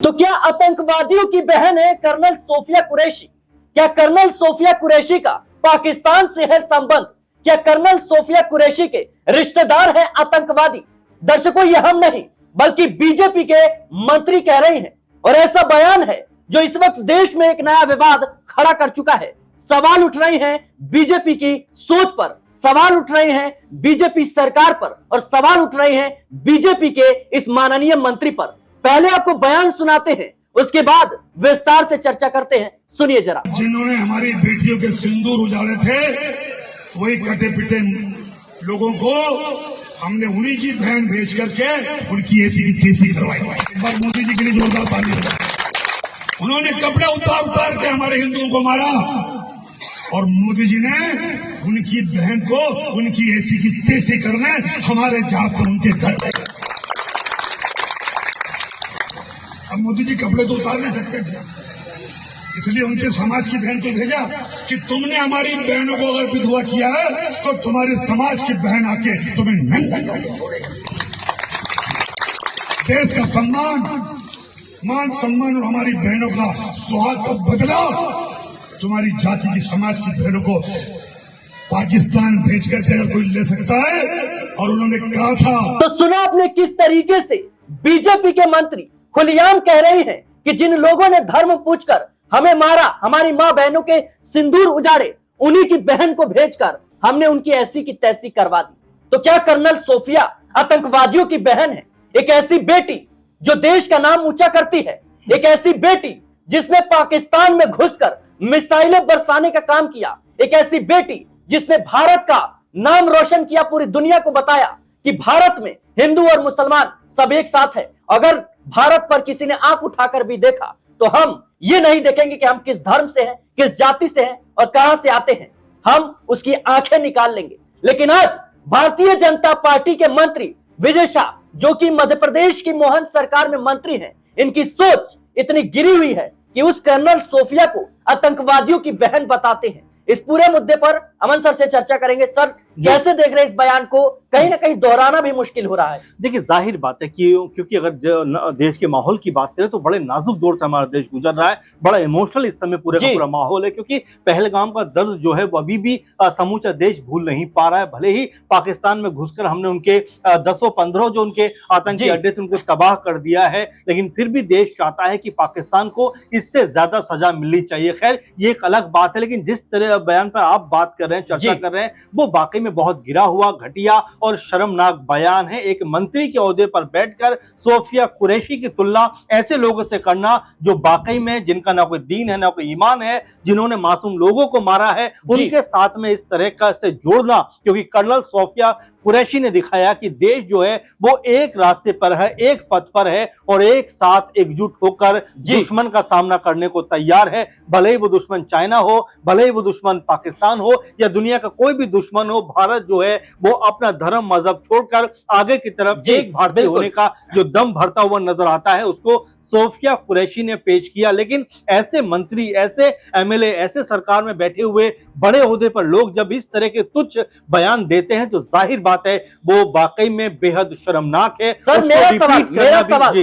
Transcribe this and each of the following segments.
तो क्या आतंकवादियों की बहन है कर्नल सोफिया कुरैशी? क्या कर्नल सोफिया कुरैशी का पाकिस्तान से है संबंध? क्या कर्नल सोफिया कुरैशी के रिश्तेदार हैं आतंकवादी? दर्शकों, यह हम नहीं बल्कि बीजेपी के मंत्री कह रहे हैं, और ऐसा बयान है जो इस वक्त देश में एक नया विवाद खड़ा कर चुका है। सवाल उठ रहे हैं बीजेपी की सोच पर, सवाल उठ रहे हैं बीजेपी सरकार पर, और सवाल उठ रहे हैं बीजेपी के इस माननीय मंत्री पर। पहले आपको बयान सुनाते हैं, उसके बाद विस्तार से चर्चा करते हैं। सुनिए जरा। जिन्होंने हमारी बेटियों के सिंदूर उजाड़े थे, वही कटे पिटे लोगों को हमने उन्हीं की बहन भेज करके उनकी ऐसी की तैसी करवाई। एक बार मोदी जी के लिए जोरदार ताली हो। उन्होंने कपड़े उतार उतार के हमारे हिंदुओं को मारा, और मोदी जी ने उनकी बहन को उनकी ऐसी की तैसी करने हमारे जहाज से उनके घर गए। अब मोदी जी कपड़े तो उतार नहीं सकते थे, इसलिए उनके समाज की बहन को भेजा कि तुमने हमारी बहनों को अगर विधवा किया है तो तुम्हारे समाज की बहन आके तुम्हें नंगा करके छोड़ेगी। देश का सम्मान, मान सम्मान और हमारी बहनों का सुहाग का बदला तुम्हारी जाति की समाज की बहनों को पाकिस्तान भेजकर से अगर कोई ले सकता है। और उन्होंने कहा था, तो सुना आपने किस तरीके से बीजेपी के मंत्री खुलेआम कह रहे हैं कि जिन लोगों ने धर्म पूछकर हमें मारा, हमारी मां बहनों के सिंदूर उजाड़े, उन्हीं की बहन को भेजकर हमने उनकी ऐसी की तैसी करवा दी। तो क्या कर्नल सोफिया आतंकवादियों की बहन है? एक ऐसी बेटी जो देश का नाम ऊंचा करती है, एक ऐसी बेटी जिसने पाकिस्तान में घुसकर मिसाइलें बरसाने का काम किया, एक ऐसी बेटी जिसने भारत का नाम रोशन किया, पूरी दुनिया को बताया कि भारत में हिंदू और मुसलमान सब एक साथ है। अगर भारत पर किसी ने आंख उठाकर भी देखा तो हम ये नहीं देखेंगे कि हम किस धर्म से हैं, किस जाति से हैं और कहां से आते हैं, हम उसकी आंखें निकाल लेंगे। लेकिन आज भारतीय जनता पार्टी के मंत्री विजय शाह, जो कि मध्य प्रदेश की मोहन सरकार में मंत्री हैं, इनकी सोच इतनी गिरी हुई है कि उस कर्नल सोफिया को आतंकवादियों की बहन बताते हैं। इस पूरे मुद्दे पर अमन सर से चर्चा करेंगे। सर, कैसे देख रहे हैं इस बयान को? कहीं ना कहीं दोहराना भी मुश्किल हो रहा है। देखिए, जाहिर बात है कि क्योंकि अगर देश के माहौल की बात करें तो बड़े नाजुक दौर से हमारा देश गुजर रहा है। बड़ा इमोशनल इस समय पूरे का पूरा माहौल है, क्योंकि पहलगाम का दर्द जो है वो अभी भी समूचा देश भूल नहीं पा रहा है। भले ही पाकिस्तान में घुसकर हमने उनके 10-15 जो उनके आतंकी अड्डे थे उनको तबाह कर दिया है, लेकिन फिर भी देश चाहता है कि पाकिस्तान को इससे ज्यादा सजा मिलनी चाहिए। खैर, ये एक अलग बात है, लेकिन जिस तरह बयान पर आप बात कर रहे हैं, चर्चा कर रहे हैं, वो वाकई में बहुत गिरा हुआ, घटिया और शर्मनाक बयान है। एक मंत्री के ओहदे पर बैठकर सोफिया कुरैशी की तुलना ऐसे लोगों से करना जो वाकई में जिनका ना कोई दीन है ना कोई ईमान है, जिन्होंने मासूम लोगों को मारा है, उनके साथ में इस तरह का से जोड़ना, क्योंकि कर्नल सोफिया कुरैशी ने दिखाया कि देश जो है वो एक रास्ते पर है, एक पथ पर है, और एक साथ एकजुट होकर दुश्मन का सामना करने को तैयार है। भले ही वो दुश्मन चाइना हो, भले ही वो दुश्मन पाकिस्तान हो, या दुनिया का कोई भी दुश्मन हो, भारत जो है वो अपना धर्म मजहब छोड़कर आगे की तरफ एक भारतीय होने का जो दम भरता हुआ नजर आता है, उसको सोफिया कुरैशी ने पेश किया। लेकिन ऐसे मंत्री, ऐसे एमएलए, ऐसे सरकार में बैठे हुए बड़े ओहदे पर लोग जब इस तरह के तुच्छ बयान देते हैं तो जाहिर बात है वो वाकई में बेहद शर्मनाक है। सर,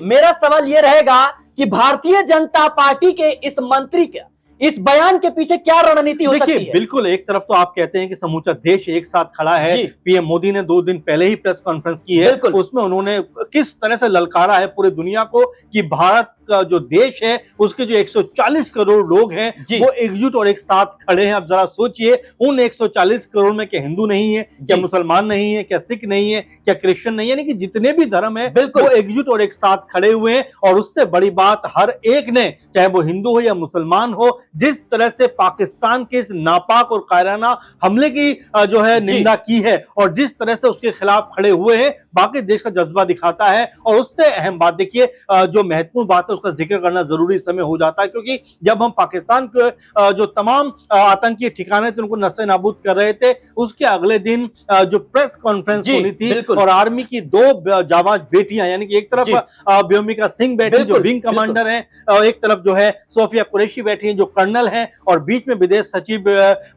मेरा सवाल ये रहेगा कि भारतीय जनता पार्टी के इस मंत्री के इस बयान के पीछे क्या रणनीति हो सकती है? बिल्कुल, एक तरफ तो आप कहते हैं कि समूचा देश एक साथ खड़ा है। पीएम मोदी ने 2 दिन पहले ही प्रेस कॉन्फ्रेंस की है, उसमें उन्होंने किस तरह से ललकारा है पूरी दुनिया को कि भारत का जो देश है उसके जो 140 करोड़ लोग हैं वो एकजुट और एक साथ खड़े हैं। अब जरा सोचिए, उन 140 करोड़ में क्या हिंदू नहीं है, क्या मुसलमान नहीं है, क्या सिख नहीं है, क्या क्रिश्चियन नहीं है, यानी कि जितने भी धर्म है वो एकजुट और एक साथ खड़े हुए हैं। और उससे बड़ी बात, हर एक ने, चाहे वो हिंदू हो या मुसलमान हो, जिस तरह से पाकिस्तान के इस नापाक और कायराना हमले की जो है निंदा की है और जिस तरह से उसके खिलाफ खड़े हुए हैं, बाकी देश का जज्बा दिखाता है। और उससे अहम बात देखिए, जो महत्वपूर्ण बात है उसका जिक्र करना जरूरी समय हो जाता है, क्योंकि जब हम पाकिस्तान के जो तमाम आतंकी ठिकाने थे उनको नस्ते नाबूद कर रहे थे, उसके अगले दिन जो प्रेस कॉन्फ्रेंस होनी थी और आर्मी की 2 जाबाज बेटियां, यानी कि एक तरफ व्योमिका सिंह बैठी जो विंग कमांडर हैं, और एक तरफ जो है सोफिया कुरैशी बैठी हैं जो कर्नल हैं, और बीच में विदेश सचिव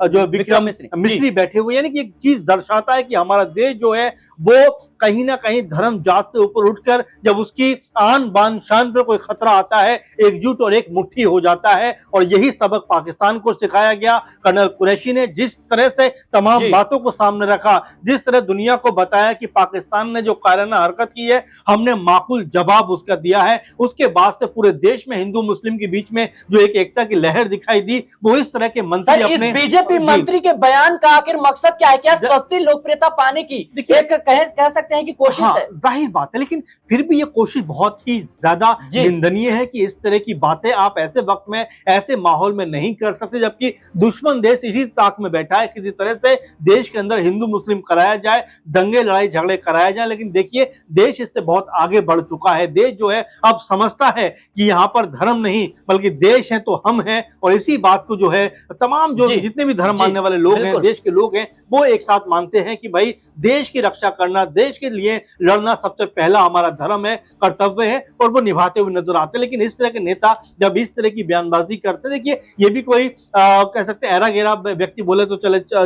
जो विक्रम मिस्री बैठे हुए, यानी कि एक चीज दर्शाता है कि हमारा देश जो है वो कहीं ना कहीं धर्म जात से ऊपर उठकर जब उसकी आन बान शान पर कोई खतरा आता है, एकजुट और एक मुट्ठी हो जाता है। और यही सबक पाकिस्तान को सिखाया गया। कर्नल कुरैशी ने जिस तरह से तमाम बातों को सामने रखा, जिस तरह दुनिया को बताया कि पाकिस्तान ने जो कायराना हरकत की है, हमने माकूल जवाब उसका दिया है, उसके बाद से पूरे देश में हिंदू मुस्लिम के बीच में जो एक एकता की लहर दिखाई दी, वो इस तरह के मंत्री अपने बीजेपी मंत्री के बयान का आखिर मकसद क्या है? क्या सस्ती लोकप्रियता पाने की एक कह सकते हैं कि कोशिश है? जाहिर बात है, लेकिन फिर भी ये कोशिश बहुत ही ज्यादा निंदनीय है कि इस तरह की बातें आप ऐसे वक्त में, ऐसे माहौल में नहीं कर सकते, जबकि दुश्मन देश इसी ताक में बैठा है किसी तरह से देश के अंदर हिंदू मुस्लिम कराया जाए, दंगे लड़ाई झगड़े कराया जाए। लेकिन देखिए, देश इससे बहुत आगे बढ़ चुका है। देश जो है अब समझता है कि यहाँ पर धर्म नहीं बल्कि देश है तो हम हैं। और इसी बात को जो है तमाम जो जितने भी धर्म मानने वाले लोग हैं, देश के लोग हैं, वो एक साथ मानते हैं कि भाई देश की रक्षा करना, देश के लिए लड़ना सबसे पहला हमारा धर्म है, कर्तव्य है, और वो निभाते हुए नजर आते हैं। लेकिन इस तरह के नेता जब इस तरह की बयानबाजी करते, देखिए ये भी कोई कह सकते हैं ऐरा गैरा व्यक्ति बोले तो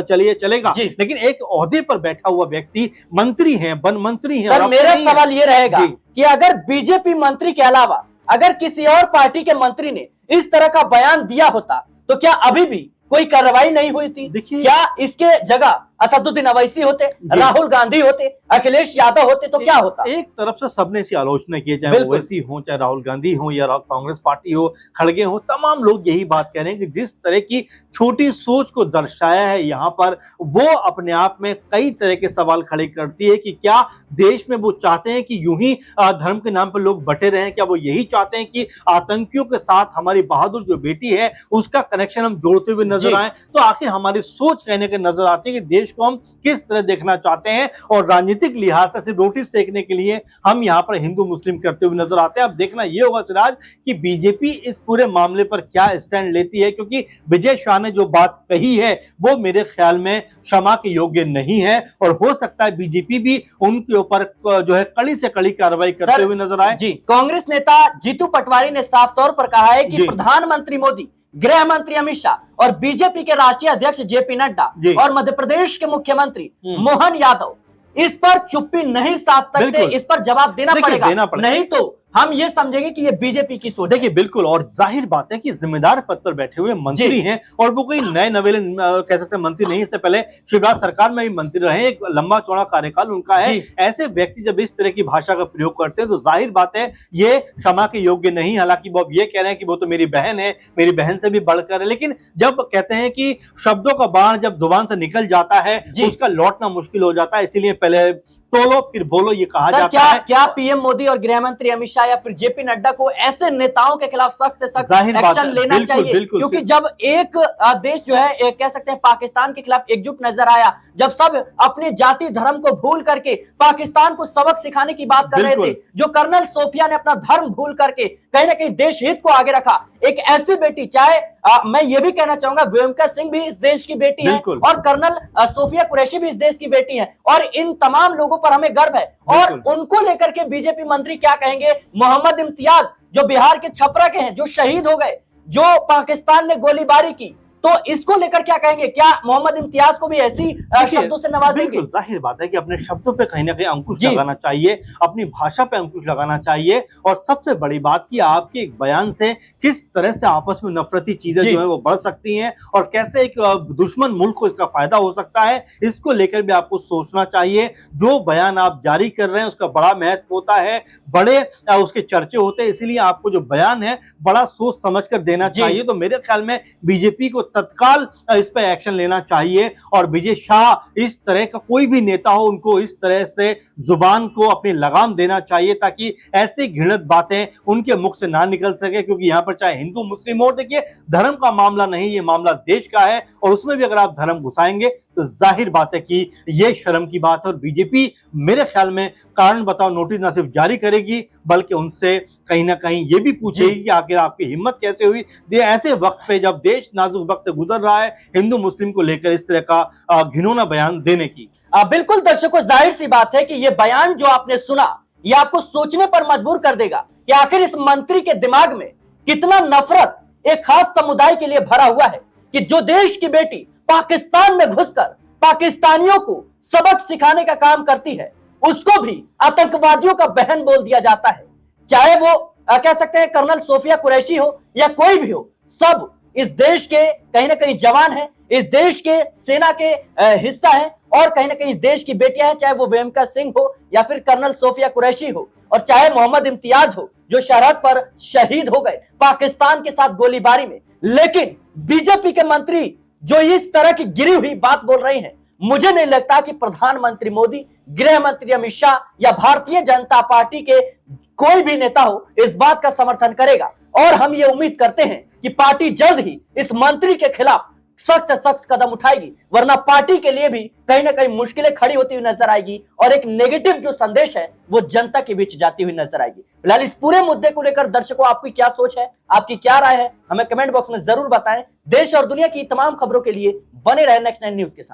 चलिए चलेगा, लेकिन एक ओहदे पर बैठा हुआ व्यक्ति मंत्री है, वन मंत्री है। सर, मेरा सवाल ये रहेगा कि अगर बीजेपी मंत्री के अलावा अगर किसी और पार्टी के मंत्री ने इस तरह का बयान दिया होता तो क्या अभी भी कोई कार्रवाई नहीं हुई थी? क्या इसके जगह असदुद्दीन अवैसी होते, राहुल गांधी होते, अखिलेश यादव होते तो क्या होता? एक तरफ से सबने इसकी आलोचना की, चाहे ओवैसी हो, चाहे राहुल गांधी हो, या कांग्रेस पार्टी हो, खड़गे हो, तमाम लोग यही बात कह रहे हैं कि जिस तरह की छोटी सोच को दर्शाया है यहाँ पर, वो अपने आप में कई तरह के सवाल खड़े करती है कि क्या देश में वो चाहते हैं कि यूं ही धर्म के नाम पर लोग बटे रहे? क्या वो यही चाहते हैं कि आतंकियों के साथ हमारी बहादुर जो बेटी है उसका कनेक्शन हम जोड़ते हुए नजर आए? तो आखिर हमारी सोच कहने के नजर आती है कि देश को हम किस तरह देखना चाहते हैं, और राजनीतिक लिहाज से सिर्फ रोटी सेकने के लिए हम यहाँ पर हिंदू मुस्लिम करते हुए नजर आते हैं। अब देखना यह होगा सिराज कि बीजेपी इस पूरे मामले पर क्या स्टैंड लेती है, क्योंकि विजय शाह ने जो बात कही है वो मेरे ख्याल में क्षमा के योग्य नहीं है, और हो सकता है बीजेपी भी उनके ऊपर जो है कड़ी से कड़ी कार्रवाई करते हुए नजर आए। जी, कांग्रेस नेता जीतू पटवारी ने साफ तौर पर कहा है कि प्रधानमंत्री मोदी, गृह मंत्री अमित शाह और बीजेपी के राष्ट्रीय अध्यक्ष जेपी नड्डा और मध्य प्रदेश के मुख्यमंत्री मोहन यादव इस पर चुप्पी नहीं साध सकते, इस पर जवाब देना पड़ेगा, नहीं तो हम ये समझेंगे कि ये बीजेपी की सोच। देखिए बिल्कुल, और जाहिर बात है कि जिम्मेदार पद पर बैठे हुए मंत्री हैं, और वो कोई नए नवेले कह सकते हैं मंत्री नहीं, इससे पहले शिवराज सरकार में भी मंत्री रहे, एक लंबा चौड़ा कार्यकाल उनका है। ऐसे व्यक्ति जब इस तरह की भाषा का प्रयोग करते हैं तो जाहिर बात है ये क्षमा के योग्य नहीं। हालांकि वो ये कह रहे हैं कि वो तो मेरी बहन है, मेरी बहन से भी बढ़कर है, लेकिन जब कहते हैं कि शब्दों का बाण जब जुबान से निकल जाता है तो उसका लौटना मुश्किल हो जाता है, इसीलिए पहले तोलो फिर बोलो ये कहा जाता है। क्या पीएम मोदी और गृह मंत्री अमित शाह या फिर जेपी नड्डा को ऐसे नेताओं के खिलाफ सख्त से सख्त एक्शन लेना चाहिए? क्योंकि जब एक देश जो है कह सकते हैं पाकिस्तान के खिलाफ एकजुट नजर आया, जब सब अपने जाति धर्म को भूल करके पाकिस्तान को सबक सिखाने की बात कर रहे थे, जो कर्नल सोफिया ने अपना धर्म भूल करके कहीं ना कहीं देश हित को आगे रखा, एक ऐसी बेटी, चाहे मैं ये भी कहना चाहूंगा व्योमिका सिंह भी इस देश की बेटी है और कर्नल सोफिया कुरैशी भी इस देश की बेटी है, और इन तमाम लोगों पर हमें गर्व है। और उनको लेकर के बीजेपी मंत्री क्या कहेंगे? मोहम्मद इम्तियाज जो बिहार के छपरा के हैं, जो शहीद हो गए, जो पाकिस्तान ने गोलीबारी की, तो इसको लेकर क्या कहेंगे? क्या मोहम्मद इम्तियाज को भी ऐसी शब्दों से नवाजेंगे? जाहिर बात है कि अपने शब्दों पे कहीं ना कहीं अंकुश लगाना चाहिए, अपनी भाषा पे अंकुश लगाना चाहिए, और सबसे बड़ी बात कि आपके एक बयान से किस तरह से आपस में नफरती चीजें जो है वो बढ़ सकती हैं, और कैसे एक दुश्मन मुल्क को इसका फायदा हो सकता है, इसको लेकर भी आपको सोचना चाहिए। जो बयान आप जारी कर रहे हैं उसका बड़ा महत्व होता है, बड़े उसके चर्चे होते हैं, इसीलिए आपको जो बयान है बड़ा सोच समझ कर देना चाहिए। तो मेरे ख्याल में बीजेपी को तत्काल इस पर एक्शन लेना चाहिए, और विजय शाह इस तरह का कोई भी नेता हो उनको इस तरह से जुबान को अपनी लगाम देना चाहिए, ताकि ऐसी घृणित बातें उनके मुख से ना निकल सके। क्योंकि यहाँ पर चाहे हिंदू मुस्लिम हो, देखिए धर्म का मामला नहीं, ये मामला देश का है, और उसमें भी अगर आप धर्म घुसाएंगे तो जाहिर बात है कि यह शर्म की बात है। और बीजेपी मेरे ख्याल में कारण बताओ नोटिस ना सिर्फ जारी करेगी बल्कि उनसे कहीं ना कहीं ये भी पूछेगी कि आखिर आपकी हिम्मत कैसे हुई ऐसे वक्त पे, जब देश नाजुक वक्त गुजर रहा है, हिंदू मुस्लिम को लेकर इस तरह का घिनौना बयान देने की। बिल्कुल दर्शकों, जाहिर सी बात है कि यह बयान जो आपने सुना ये आपको सोचने पर मजबूर कर देगा कि आखिर इस मंत्री के दिमाग में कितना नफरत एक खास समुदाय के लिए भरा हुआ है, कि जो देश की बेटी पाकिस्तान में घुसकर पाकिस्तानियों को सबक सिखाने का काम करती है, उसको भी आतंकवादियों का बहन बोल दिया जाता है। चाहे वो कह सकते हैं कर्नल सोफिया कुरैशी हो या कोई भी हो, सब इस देश के कहीं ना कहीं जवान है, इस देश के सेना के हिस्सा है और कहीं ना कहीं इस देश की बेटियां हैं, चाहे वो वेमका सिंह हो या फिर कर्नल सोफिया कुरैशी हो और चाहे मोहम्मद इम्तियाज हो जो सरहद पर शहीद हो गए पाकिस्तान के साथ गोलीबारी में। लेकिन बीजेपी के मंत्री जो इस तरह की गिरी हुई बात बोल रहे हैं, मुझे नहीं लगता कि प्रधानमंत्री मोदी, गृह मंत्री अमित शाह या भारतीय जनता पार्टी के कोई भी नेता हो इस बात का समर्थन करेगा। और हम ये उम्मीद करते हैं कि पार्टी जल्द ही इस मंत्री के खिलाफ सख्त कदम उठाएगी, वरना पार्टी के लिए भी कहीं ना कहीं मुश्किलें खड़ी होती हुई नजर आएगी और एक नेगेटिव जो संदेश है वो जनता के बीच जाती हुई नजर आएगी। फिलहाल इस पूरे मुद्दे को लेकर दर्शकों आपकी क्या सोच है, आपकी क्या राय है, हमें कमेंट बॉक्स में जरूर बताएं। देश और दुनिया की तमाम खबरों के लिए बने रहे नेक्स्ट 9 न्यूज के साथ।